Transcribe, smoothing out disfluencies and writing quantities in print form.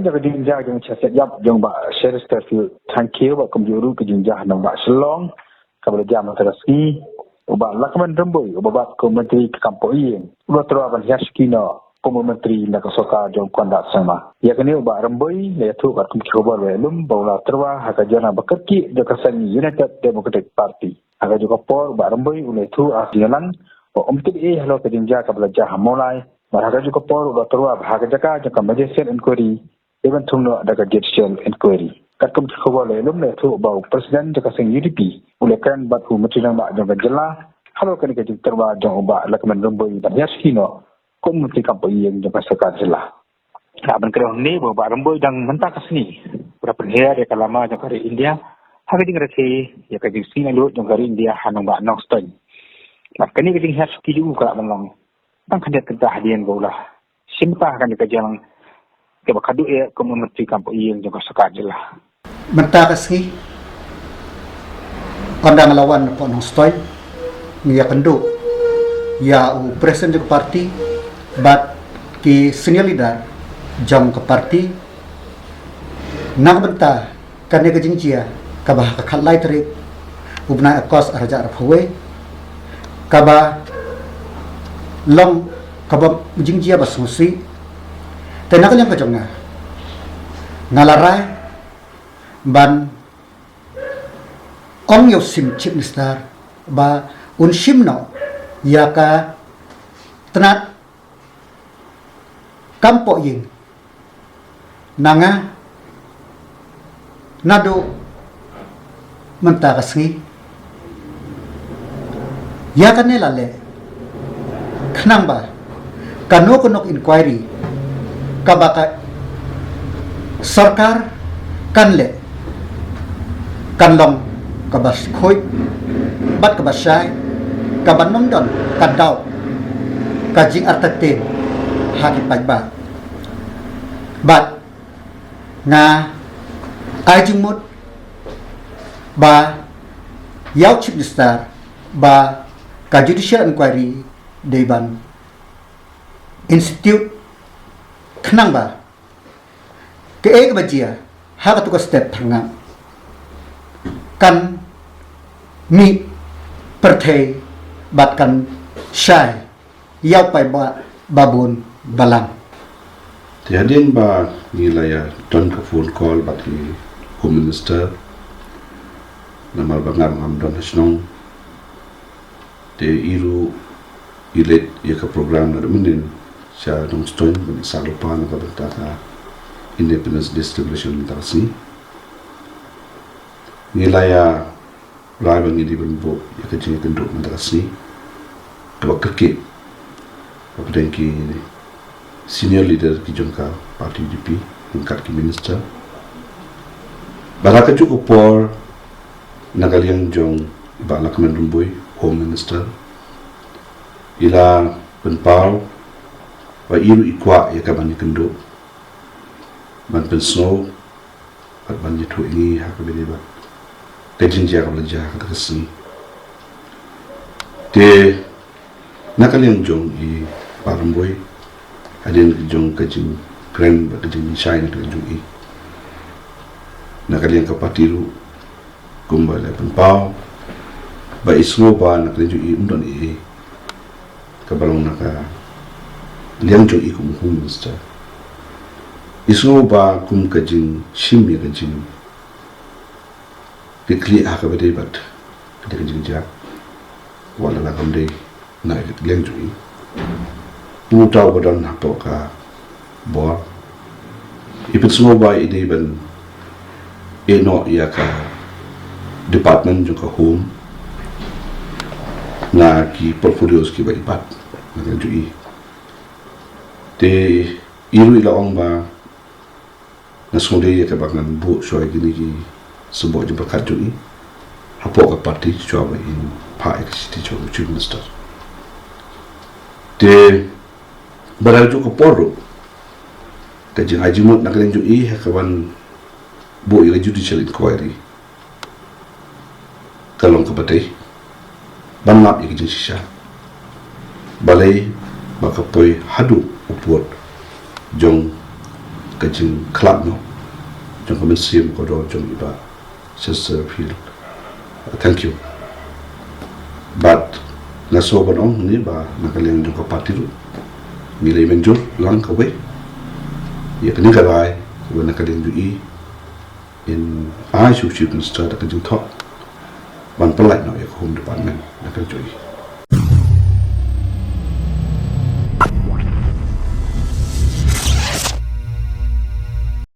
jaga dinja jong chaset yap jong ba share sterfield thank you ba komjuru ke jinja nang ba selong ka ba jam terasi ba lakman remboy ba bat ko menteri kampoi ba tro ban yaskino ko menteri na kasoka jong konda sama ya kini ba remboy ya tu ba kum khobar welum ba la terwa haka jana bakki de kasani united democratic party aga juga por ba remboy ule tu asialan omtit halo ke jinja ka ba jah molai Bahasa juga por udah terus bahasa jaka jaka magistrate inquiry even thumno daga judicial inquiry katkum khawal elum le thu bau presiden jaka sing UDP ulekan bat hu mutilang ba jaka jela halo kan ke terba jong ba lakman rumboi ba yaskino kum muti kampoi yang jaka saka jela na ban kero ni ba rumboi dang mentak kasni berapa dia de kalama jaka ri India hagi ding rasi ya ka jing sing lu jaka ri India hanong ba nongston nak kani ke ding haski ju ka melong Bang kandidat kentahdian bola. Simpah kan dikajang keba kadu ya komuniti kampung yang juga sekat jelah. Mentah kasih kandang lawan po nong stoy niya kendo ya u presiden ke parti bat ki senior leader jam ke parti nak bentah kan dia kejinjia kabah kakalai terik ubna ekos arja arfawe kabah long kabab jingjia basmusi tenakal yang kajongna ngalarai ban ong yo sim chip nistar ba un simno yaka tenat kampo ying nanga nado mentakasngi yaka nelale kenang ba kano kunok inquiry kabaka sarkar kanle kanlong kabas khoi bat kabasai kaban nomdon kadau kajing artate haki pajba bat nga ajing mut ba yaw chief minister ba ka judicial inquiry Deban Institute kenang ba ke bajia haka tuka step thanga kan mi perthei bat kan shai yau pai ba babun balang tiadin ba nilaya don ka phone call bat ki home minister namar bangar ngamdon hasnong te iru ilet ya ka program na menin siya dong stoin ben salupa na ka bentaka independence distribution tarsi nilaya raiba ngidi ben bo ya ka jinga kendo tarsi ka bakke kapten ki senior leader ki jongka party UDP ngkat ki minister baraka cukup por nagaliang jong balak mendumboy home minister ila penpau wa iru ikwa ya kabani kendo man pensno at banji tu ini ha kabeli ba kajin ja kabla ja ka kasi te nakaliang jong I paramboy adin jong kajin kren ba kajin shine to jong I nakaliang kapatiru kumbala penpau ba ismo ba nakaliang jong I undon I kabalong naka liang jong ikum humsta isu ba kum kajing shimmi kajing kekli aka bade bat kajing ja wala la kamde na liang jong mu taw badon hapo ka bor ipit sumo ba ide ban eno ya ka department jong ka home na ki portfolios ki ba ipat na jui te iru ila ong ba na sonde ya ka bangan bu shoy gini ki subo je bakat jui hapo ka party chwa ba in pa city chwa chief minister te baraju ko porro ka jing ajimot na kalen jui ha ka ban bu ila judicial inquiry kalong ka batay banlap ikijin sisha balai bakapoy hadu upot jong kajing club no jong ko museum ko do jong iba Chesterfield thank you but na so banong ni ba nakaliang jong ko party ru nilai menjur lang ka we ya kini ka bai ko nakaliang ju i in I should start ka jong thok ban pelai no ya home department nakal joi